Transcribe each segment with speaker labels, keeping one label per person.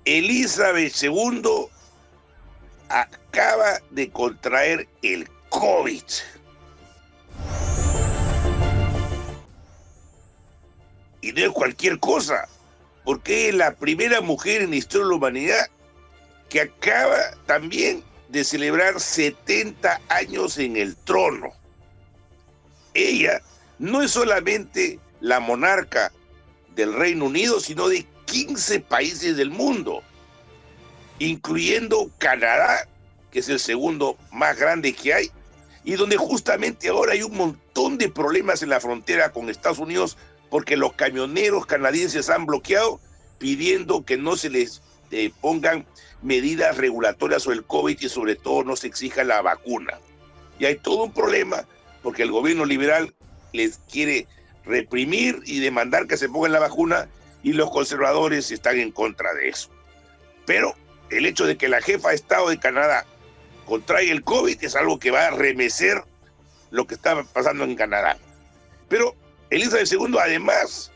Speaker 1: Elizabeth II acaba de contraer el COVID. Y no es cualquier cosa, porque es la primera mujer en la historia de la humanidad que acaba también de celebrar 70 años en el trono. Ella no es solamente la monarca del Reino Unido, sino de 15 países del mundo, incluyendo Canadá, que es el segundo más grande que hay, y donde justamente ahora hay un montón de problemas en la frontera con Estados Unidos porque los camioneros canadienses han bloqueado pidiendo que no se les pongan medidas regulatorias sobre el COVID y sobre todo no se exija la vacuna. Y hay todo un problema porque el gobierno liberal les quiere reprimir y demandar que se pongan la vacuna y los conservadores están en contra de eso. Pero el hecho de que la jefa de Estado de Canadá contrae el COVID es algo que va a remecer lo que está pasando en Canadá. Pero Elizabeth II además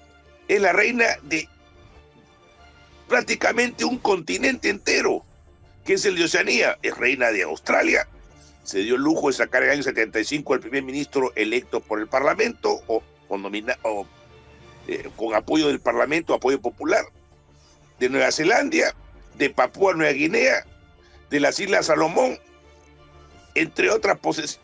Speaker 1: es la reina de prácticamente un continente entero, que es el de Oceanía. Es reina de Australia. Se dio el lujo de sacar en el año 75 al primer ministro electo por el Parlamento con apoyo del Parlamento, apoyo popular. De Nueva Zelanda, de Papúa Nueva Guinea, de las Islas Salomón, entre otras países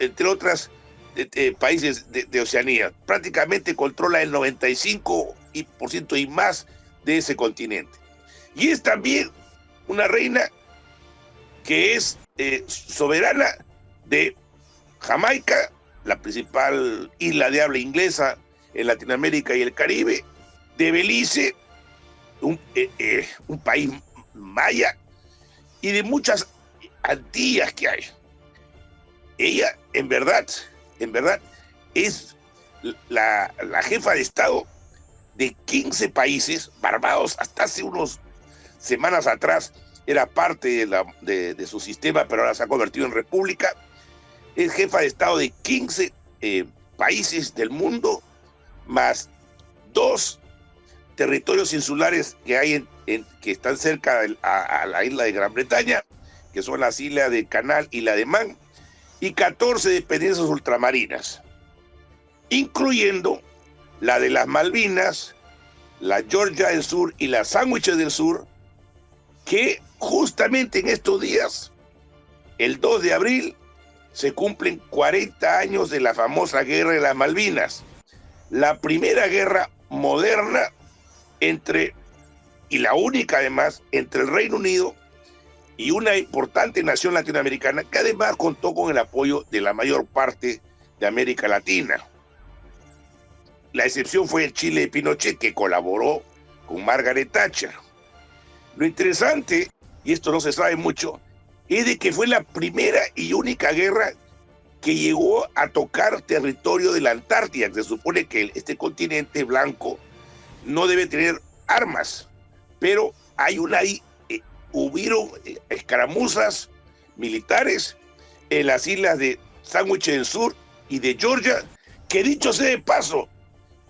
Speaker 1: de Oceanía. Prácticamente controla el 95% y más de ese continente. Y es también una reina que es soberana de Jamaica, la principal isla de habla inglesa en Latinoamérica y el Caribe, de Belice, un país maya, y de muchas Antillas que hay. Ella, en verdad, es la jefa de Estado de 15 países. Barbados, hasta hace unas semanas atrás, era parte de su sistema, pero ahora se ha convertido en república. Es jefa de Estado de 15 países del mundo, más 2 territorios insulares que hay que están cerca a la isla de Gran Bretaña, que son las islas de Canal y la de Man, y 14 dependencias ultramarinas, incluyendo la de las Malvinas, la Georgia del Sur y las Sandwiches del Sur, que justamente en estos días, el 2 de abril, se cumplen 40 años de la famosa Guerra de las Malvinas, la primera guerra moderna y la única además, entre el Reino Unido y una importante nación latinoamericana que además contó con el apoyo de la mayor parte de América Latina. La excepción fue el Chile de Pinochet, que colaboró con Margaret Thatcher. Lo interesante, y esto no se sabe mucho, es de que fue la primera y única guerra que llegó a tocar territorio de la Antártida. Se supone que este continente blanco no debe tener armas, pero hubieron escaramuzas militares en las islas de Sandwich del Sur y de Georgia, que dicho sea de paso,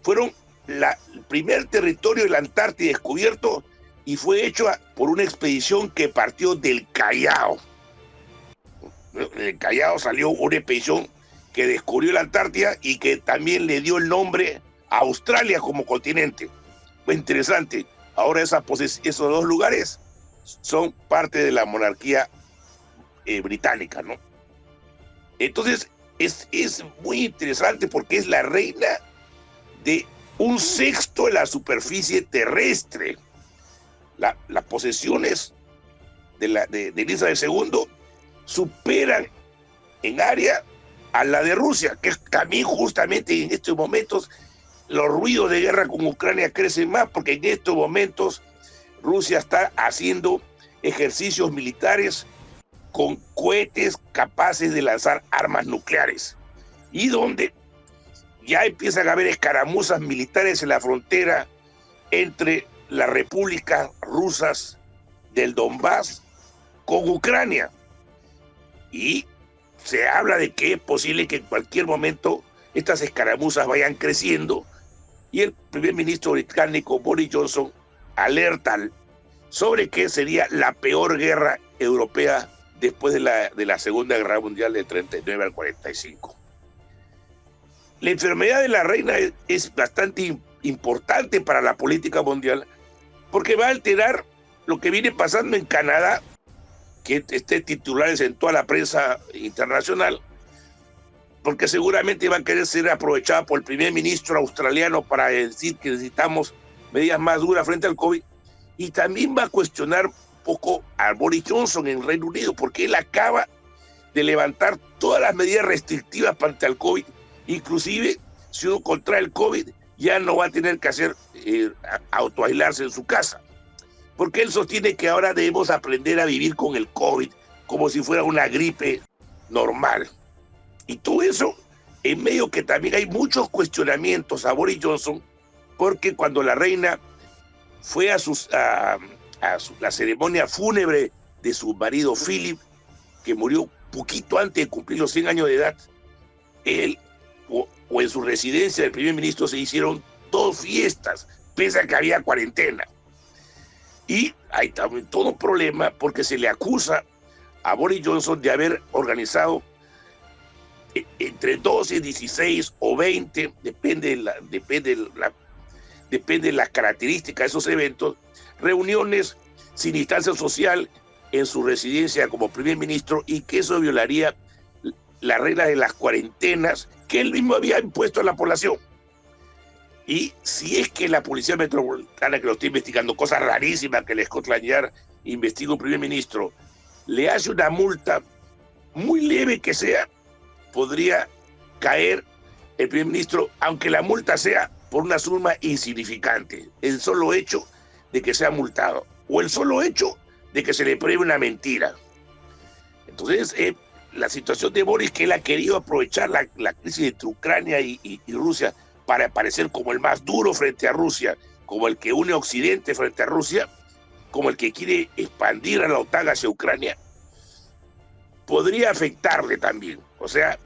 Speaker 1: fueron el primer territorio de la Antártida descubierto y fue hecho por una expedición que partió del Callao. Del Callao salió una expedición que descubrió la Antártida y que también le dio el nombre a Australia como continente. Fue interesante. Ahora esos 2 lugares son parte de la monarquía británica, ¿no? Entonces es muy interesante porque es la reina de 1/6 de la superficie terrestre. Las posesiones de Elizabeth II superan en área a la de Rusia, que también justamente en estos momentos los ruidos de guerra con Ucrania crecen más, porque en estos momentos Rusia está haciendo ejercicios militares con cohetes capaces de lanzar armas nucleares, y donde ya empiezan a haber escaramuzas militares en la frontera entre las repúblicas rusas del Donbass con Ucrania. Y se habla de que es posible que en cualquier momento estas escaramuzas vayan creciendo, y el primer ministro británico Boris Johnson alerta sobre que sería la peor guerra europea después de la Segunda Guerra Mundial del 39 al 45. La enfermedad de la reina es bastante importante para la política mundial porque va a alterar lo que viene pasando en Canadá, que esté titulares en toda la prensa internacional, porque seguramente va a querer ser aprovechada por el primer ministro australiano para decir que necesitamos medidas más duras frente al COVID, y también va a cuestionar un poco a Boris Johnson en Reino Unido, porque él acaba de levantar todas las medidas restrictivas frente al COVID, inclusive si uno contrae el COVID ya no va a tener que hacer autoaislarse en su casa, porque él sostiene que ahora debemos aprender a vivir con el COVID como si fuera una gripe normal. Y todo eso en medio que también hay muchos cuestionamientos a Boris Johnson, porque cuando la reina fue a la ceremonia fúnebre de su marido Philip, que murió poquito antes de cumplir los 100 años de edad, él o en su residencia del primer ministro se hicieron 2 fiestas, pese a que había cuarentena. Y hay también todo un problema porque se le acusa a Boris Johnson de haber organizado entre 12, 16 o 20, depende de las características de esos eventos, reuniones sin instancia social en su residencia como primer ministro, y que eso violaría la regla de las cuarentenas que él mismo había impuesto a la población. Y si es que la Policía Metropolitana, que lo está investigando, cosas rarísimas que el Scotland Yard investiga un primer ministro, le hace una multa muy leve que sea, podría caer el primer ministro, aunque la multa sea por una suma insignificante, el solo hecho de que sea multado, o el solo hecho de que se le pruebe una mentira. Entonces, la situación de Boris, que él ha querido aprovechar la crisis entre Ucrania y Rusia para aparecer como el más duro frente a Rusia, como el que une a Occidente frente a Rusia, como el que quiere expandir a la OTAN hacia Ucrania, podría afectarle también. O sea,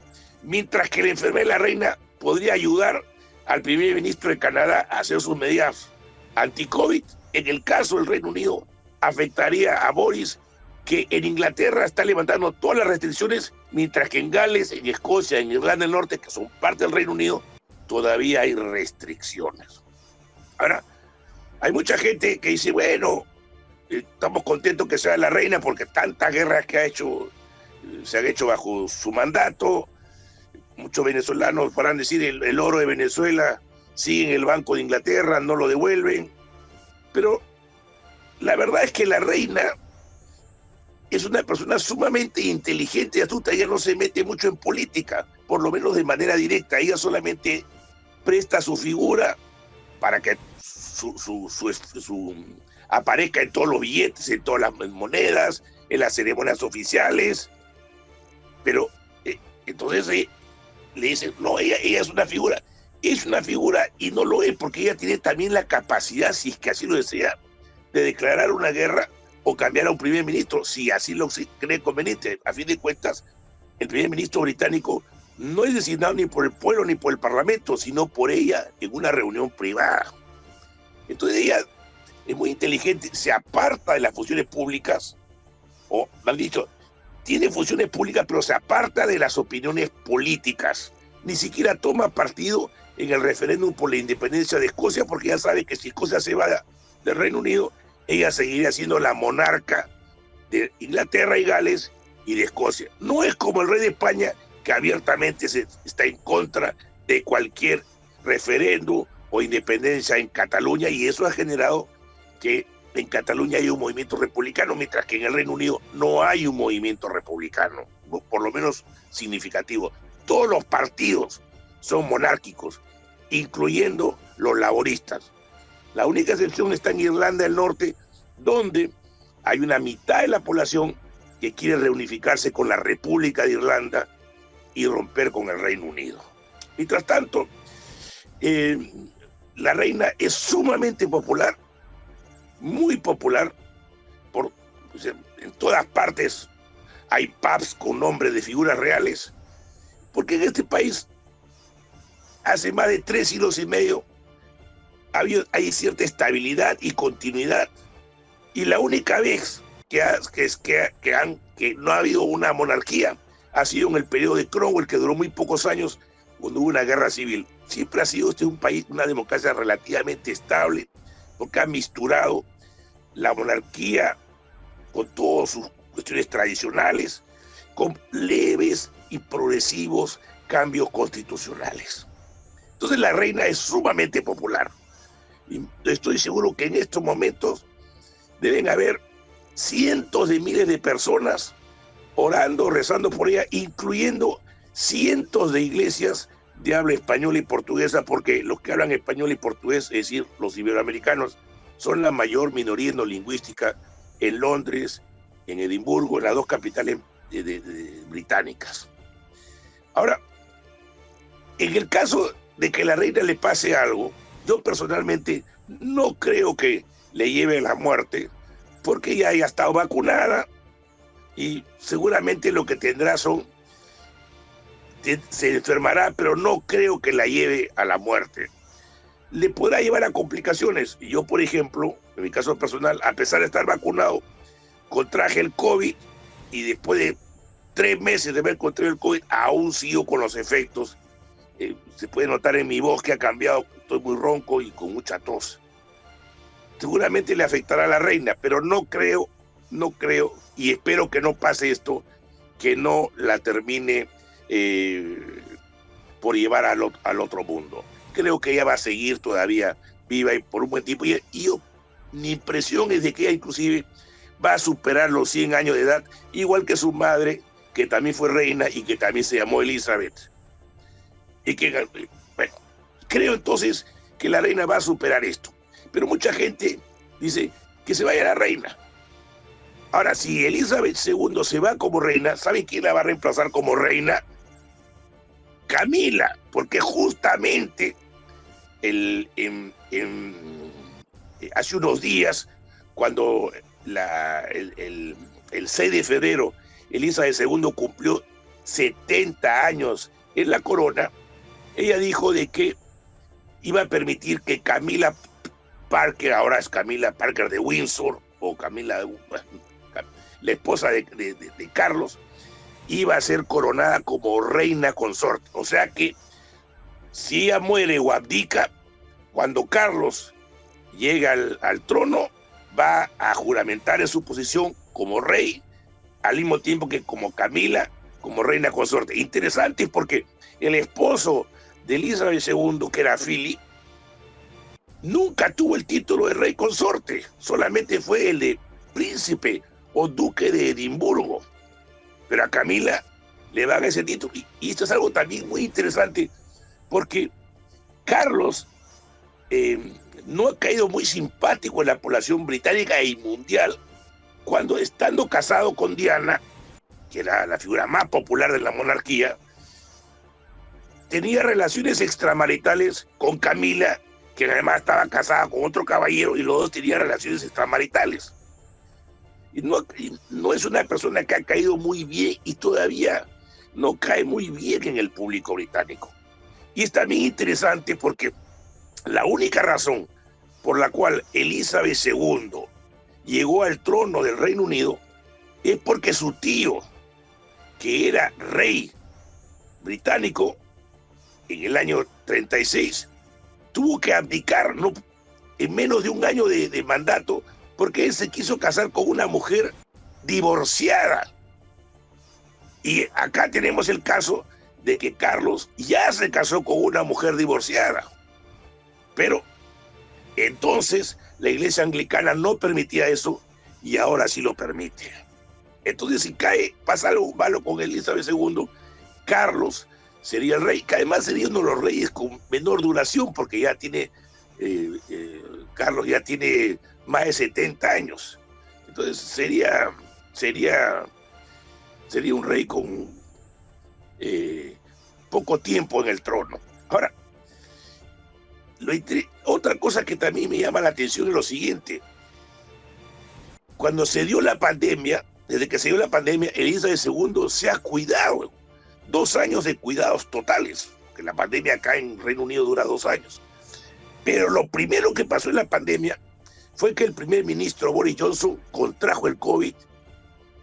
Speaker 1: mientras que la enfermedad de la reina podría ayudar al primer ministro de Canadá a hacer sus medidas anti-COVID, en el caso del Reino Unido afectaría a Boris, que en Inglaterra está levantando todas las restricciones, mientras que en Gales, en Escocia, en Irlanda del Norte, que son parte del Reino Unido, todavía hay restricciones. Ahora, hay mucha gente que dice, bueno, estamos contentos que sea la reina porque tantas guerras que se han hecho bajo su mandato. Muchos venezolanos podrán decir el oro de Venezuela sigue en el Banco de Inglaterra, no lo devuelven. Pero la verdad es que la reina es una persona sumamente inteligente y astuta. Ella no se mete mucho en política, por lo menos de manera directa. Ella solamente presta su figura para que aparezca en todos los billetes, en todas las monedas, en las ceremonias oficiales. Pero entonces le dicen, no, ella es una figura. Es una figura y no lo es porque ella tiene también la capacidad, si es que así lo desea, de declarar una guerra o cambiar a un primer ministro, si así lo cree conveniente. A fin de cuentas, el primer ministro británico no es designado ni por el pueblo ni por el parlamento, sino por ella en una reunión privada. Entonces ella es muy inteligente, se aparta de las funciones públicas, o mal dicho, tiene funciones públicas, pero se aparta de las opiniones políticas. Ni siquiera toma partido en el referéndum por la independencia de Escocia, porque ya sabe que si Escocia se va del Reino Unido, ella seguiría siendo la monarca de Inglaterra y Gales y de Escocia. No es como el rey de España, que abiertamente está en contra de cualquier referéndum o independencia en Cataluña, y eso ha generado que en Cataluña hay un movimiento republicano, mientras que en el Reino Unido no hay un movimiento republicano, por lo menos significativo. Todos los partidos son monárquicos, incluyendo los laboristas. La única excepción está en Irlanda del Norte, donde hay una mitad de la población que quiere reunificarse con la República de Irlanda y romper con el Reino Unido. Mientras tanto, la reina es sumamente popular, muy popular. En todas partes hay pubs con nombres de figuras reales, porque en este país hace más de 3 siglos y medio hay cierta estabilidad y continuidad Y la única vez que no ha habido una monarquía ha sido en el periodo de Cromwell, que duró muy pocos años, cuando hubo una guerra civil. Siempre ha sido este un país, una democracia relativamente estable, porque ha misturado la monarquía con todas sus cuestiones tradicionales, con leves y progresivos cambios constitucionales. Entonces la reina es sumamente popular. Y estoy seguro que en estos momentos deben haber cientos de miles de personas orando, rezando por ella, incluyendo cientos de iglesias de habla española y portuguesa, porque los que hablan español y portugués, es decir, los iberoamericanos, son la mayor minoría no lingüística en Londres, en Edimburgo, en las dos capitales británicas. Ahora, en el caso de que a la reina le pase algo, yo personalmente no creo que le lleve a la muerte, porque ella haya estado vacunada y seguramente lo que tendrá se enfermará, pero no creo que la lleve a la muerte. Le podrá llevar a complicaciones. Yo, por ejemplo, en mi caso personal, a pesar de estar vacunado, contraje el COVID y después de 3 meses de haber contraído el COVID, aún sigo con los efectos. Se puede notar en mi voz que ha cambiado, estoy muy ronco y con mucha tos. Seguramente le afectará a la reina, pero no creo, y espero que no pase esto, que no la termine por llevar al otro mundo. Creo que ella va a seguir todavía viva y por un buen tiempo. Y mi impresión es de que ella inclusive va a superar los 100 años de edad, igual que su madre, que también fue reina y que también se llamó Elizabeth. Y que, bueno, creo entonces que la reina va a superar esto. Pero mucha gente dice que se vaya la reina. Ahora, si Elizabeth II se va como reina, ¿saben quién la va a reemplazar como reina? Camila, porque justamente hace unos días, cuando el 6 de febrero Elizabeth II cumplió 70 años en la corona, ella dijo de que iba a permitir que Camila Parker, ahora es Camila Parker de Windsor, o Camila, la esposa de Carlos, iba a ser coronada como reina consorte. O sea que si ella muere o abdica, cuando Carlos llega al trono, va a juramentar en su posición como rey, al mismo tiempo que como Camila, como reina consorte. Interesante porque el esposo de Elizabeth II, que era Philip, nunca tuvo el título de rey consorte, solamente fue el de príncipe o duque de Edimburgo. Pero a Camila le dan ese título. Y esto es algo también muy interesante, porque Carlos no ha caído muy simpático en la población británica y mundial, cuando estando casado con Diana, que era la figura más popular de la monarquía, tenía relaciones extramaritales con Camila, que además estaba casada con otro caballero, y los dos tenían relaciones extramaritales. Y no es una persona que ha caído muy bien y todavía no cae muy bien en el público británico. Y es también interesante porque la única razón por la cual Elizabeth II llegó al trono del Reino Unido es porque su tío, que era rey británico en el año 36, tuvo que abdicar en menos de un año de mandato, porque él se quiso casar con una mujer divorciada. Y acá tenemos el caso de que Carlos ya se casó con una mujer divorciada. Pero entonces la iglesia anglicana no permitía eso y ahora sí lo permite. Entonces si pasa algo malo con Elizabeth II, Carlos sería el rey, que además sería uno de los reyes con menor duración, porque ya tiene, Carlos ya tiene más de 70 años. Entonces sería un rey con poco tiempo en el trono. Ahora, otra cosa que también me llama la atención es lo siguiente. Cuando se dio la pandemia, desde que se dio la pandemia, Elizabeth II se ha cuidado. 2 años de cuidados totales, que la pandemia acá en Reino Unido dura 2 años. Pero lo primero que pasó en la pandemia fue que el primer ministro Boris Johnson contrajo el COVID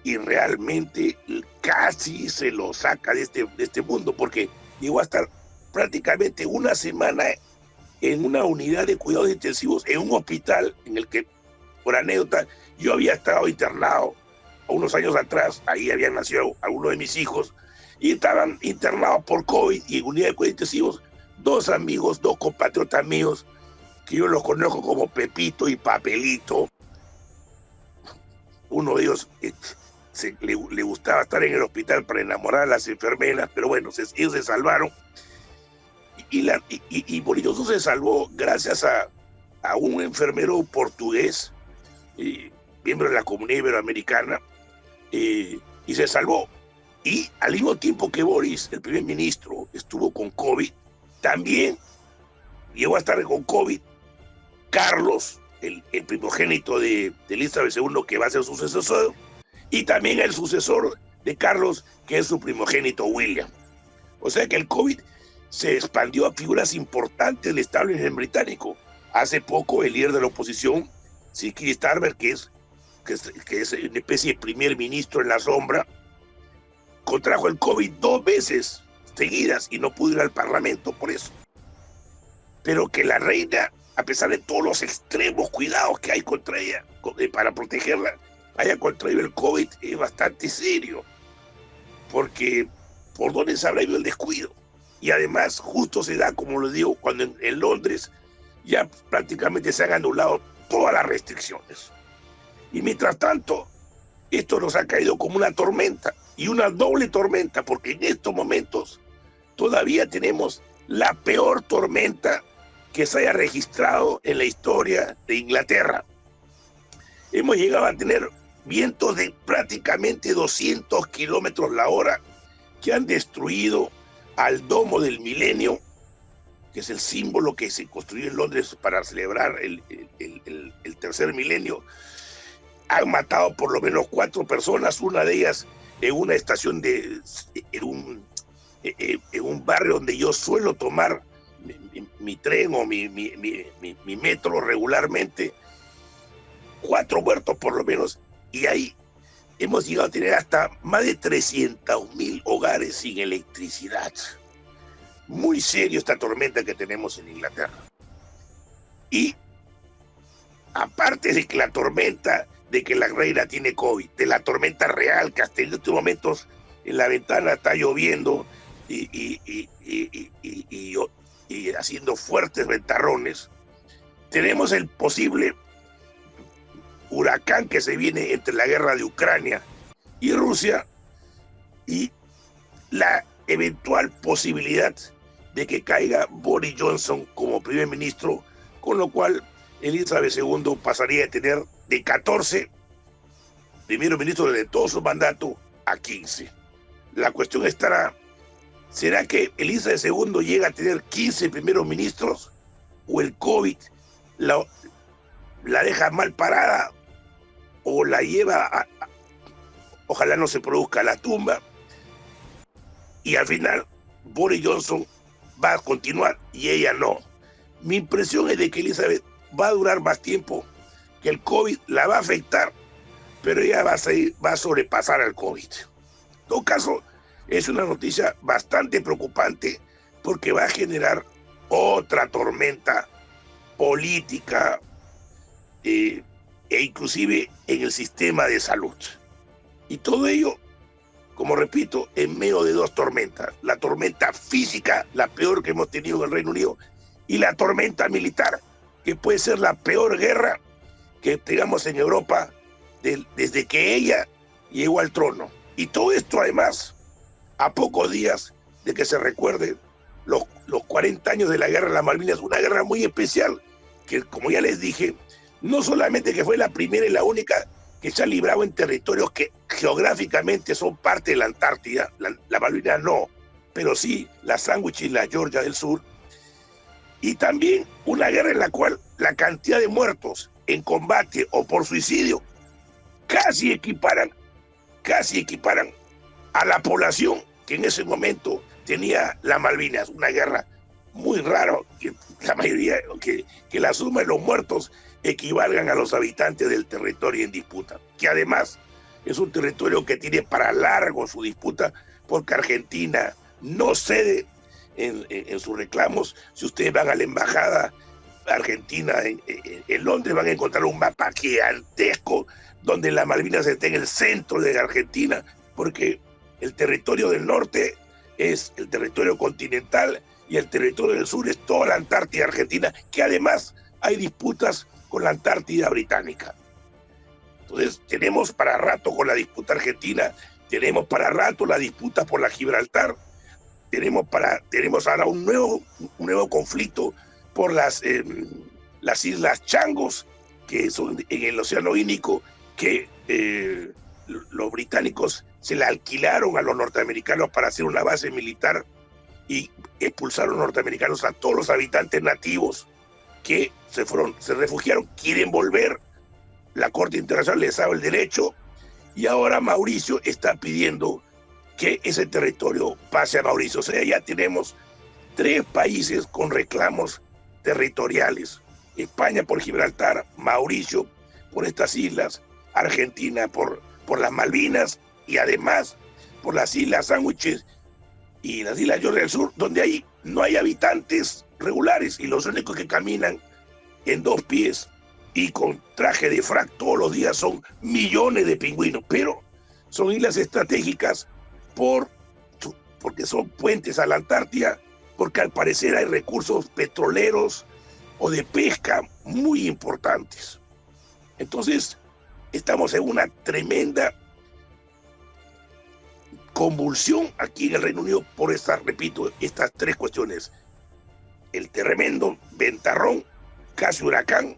Speaker 1: y realmente casi se lo saca de este mundo, porque llegó a estar prácticamente una semana en una unidad de cuidados intensivos en un hospital en el que, por anécdota, yo había estado internado unos años atrás. Ahí habían nacido algunos de mis hijos y estaban internados por COVID y en unidad de cuidados intensivos dos amigos, dos compatriotas míos, que yo los conozco como Pepito y Papelito. Uno de ellos le gustaba estar en el hospital para enamorar a las enfermeras, pero bueno, ellos se salvaron. Y Boris Johnson se salvó gracias a un enfermero portugués, miembro de la Comunidad Iberoamericana, y se salvó. Y al mismo tiempo que Boris, el primer ministro, estuvo con COVID, también llegó a estar con COVID Carlos, el primogénito de Elizabeth II, que va a ser su sucesor, y también el sucesor de Carlos, que es su primogénito William. O sea que el COVID se expandió a figuras importantes del establishment británico. Hace poco el líder de la oposición, Sir Keir Starmer, que es una especie de primer ministro en la sombra, contrajo el COVID 2 veces seguidas y no pudo ir al Parlamento por eso. Pero que la reina, a pesar de todos los extremos cuidados que hay contra ella, para protegerla, haya contraído el COVID es bastante serio, porque por dónde se habrá ido el descuido. Y además justo se da, como lo digo, cuando en Londres ya prácticamente se han anulado todas las restricciones. Y mientras tanto, esto nos ha caído como una tormenta, y una doble tormenta, porque en estos momentos todavía tenemos la peor tormenta que se haya registrado en la historia de Inglaterra. Hemos llegado a tener vientos de prácticamente 200 kilómetros la hora que han destruido al Domo del Milenio, que es el símbolo que se construyó en Londres para celebrar el tercer milenio. Han matado por lo menos 4 personas, una de ellas en una estación en un barrio donde yo suelo tomar mi tren o mi metro regularmente. 4 muertos por lo menos, y ahí hemos llegado a tener hasta más de 300.000 hogares sin electricidad. Muy serio esta tormenta que tenemos en Inglaterra. Y aparte de que la tormenta de que la reina tiene COVID, de la tormenta real que hasta en estos momentos en la ventana está lloviendo y haciendo fuertes ventarrones, tenemos el posible huracán que se viene entre la guerra de Ucrania y Rusia y la eventual posibilidad de que caiga Boris Johnson como primer ministro, con lo cual Elizabeth II pasaría a tener de 14 primeros ministros de todo su mandato a 15. La cuestión estará, ¿será que Elizabeth II llega a tener 15 primeros ministros o el COVID la deja mal parada o la lleva ojalá no se produzca la tumba, y al final Boris Johnson va a continuar y ella no? Mi impresión es de que Elizabeth va a durar más tiempo, que el COVID la va a afectar, pero ella va a sobrepasar al COVID. En todo caso, es una noticia bastante preocupante porque va a generar otra tormenta política e inclusive en el sistema de salud. Y todo ello, como repito, en medio de 2 tormentas. La tormenta física, la peor que hemos tenido en el Reino Unido, y la tormenta militar, que puede ser la peor guerra que tengamos en Europa desde que ella llegó al trono. Y todo esto además a pocos días de que se recuerden los 40 años de la guerra de las Malvinas, una guerra muy especial que, como ya les dije, no solamente que fue la primera y la única que se ha librado en territorios que geográficamente son parte de la Antártida, la Malvinas no, pero sí la Sandwich y la Georgia del Sur, y también una guerra en la cual la cantidad de muertos en combate o por suicidio casi equiparan a la población que en ese momento tenía las Malvinas. Una guerra muy rara, que la mayoría, que la suma de los muertos equivalgan a los habitantes del territorio en disputa, que además es un territorio que tiene para largo su disputa, porque Argentina no cede en sus reclamos. Si ustedes van a la embajada argentina en Londres, van a encontrar un mapa gigantesco donde la Malvinas está en el centro de Argentina, porque el territorio del norte es el territorio continental y el territorio del sur es toda la Antártida Argentina, que además hay disputas con la Antártida Británica. Entonces tenemos para rato con la disputa argentina, tenemos para rato la disputa por la Gibraltar, tenemos ahora un nuevo conflicto por las Islas Changos, que son en el Océano Índico, que los británicos se la alquilaron a los norteamericanos para hacer una base militar y expulsaron a los norteamericanos a todos los habitantes nativos que se refugiaron, quieren volver. La Corte Internacional les daba el derecho y ahora Mauricio está pidiendo que ese territorio pase a Mauricio. O sea, ya tenemos 3 países con reclamos territoriales: España por Gibraltar, Mauricio por estas islas, Argentina por las Malvinas y además por las Islas Sándwiches y las Islas Georgia del Sur, donde ahí no hay habitantes regulares y los únicos que caminan en 2 pies y con traje de frac todos los días son millones de pingüinos, pero son islas estratégicas porque son puentes a la Antártida, porque al parecer hay recursos petroleros o de pesca muy importantes. Entonces, estamos en una tremenda convulsión aquí en el Reino Unido por estas 3 cuestiones: el tremendo ventarrón, casi huracán,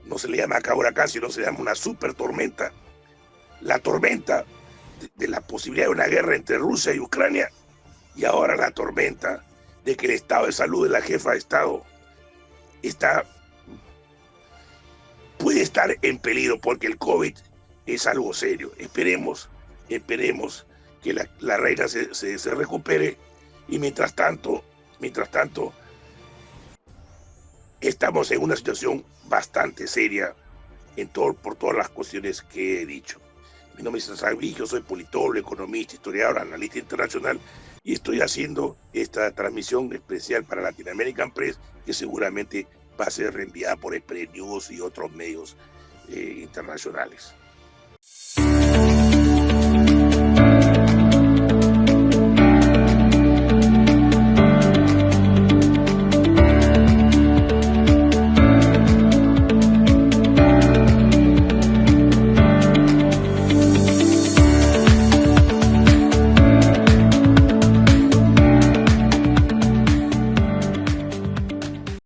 Speaker 1: no se le llama acá huracán, sino se llama una super tormenta, la tormenta de la posibilidad de una guerra entre Rusia y Ucrania, y ahora la tormenta de que el estado de salud de la jefa de Estado puede estar en peligro, porque el COVID es algo serio. Esperemos que la reina se recupere, y mientras tanto estamos en una situación bastante seria por todas las cuestiones que he dicho. Mi nombre es César Vigio, soy politólogo, economista, historiador, analista internacional, y estoy haciendo esta transmisión especial para Latin American Press, que seguramente va a ser reenviada por Express News y otros medios internacionales.